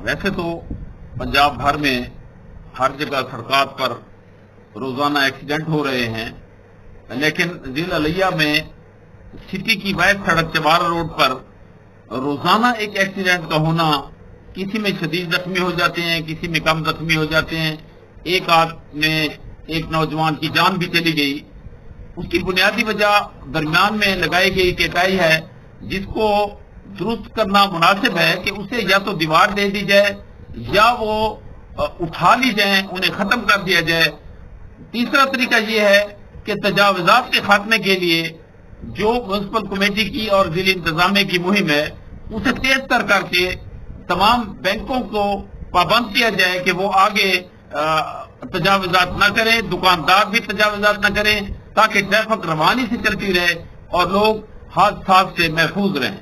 वैसे तो पंजाब भर में हर जगह सड़कों पर रोजाना एक्सीडेंट हो रहे हैं, लेकिन जिला लिया में सिटी की वाइड सड़क चबारा रोड पर रोजाना एक एक्सीडेंट का होना, किसी में शदीद जख्मी हो जाते हैं, किसी में कम जख्मी हो जाते हैं। एक में एक नौजवान की जान भी चली गई। उसकी बुनियादी वजह दरमियान में लगाई गई केटाई है, जिसको दुरुस्त करना मुनासिब है कि उसे या तो दीवार दे दी जाए या वो उठा ली जाए, उन्हें खत्म कर दिया जाए। तीसरा तरीका यह है कि तजावुजात के खात्मे के लिए जो म्युनिसिपल कमेटी की और जिला इंतजामिया की मुहिम है, उसे तेज तर करके तमाम बैंकों को पाबंद किया जाए कि वो आगे तजावुजात न करें, दुकानदार भी तजावुजात न करें, ताकि ट्रैफिक रवानी से चलती रहे और लोग हादसात से महफूज रहें।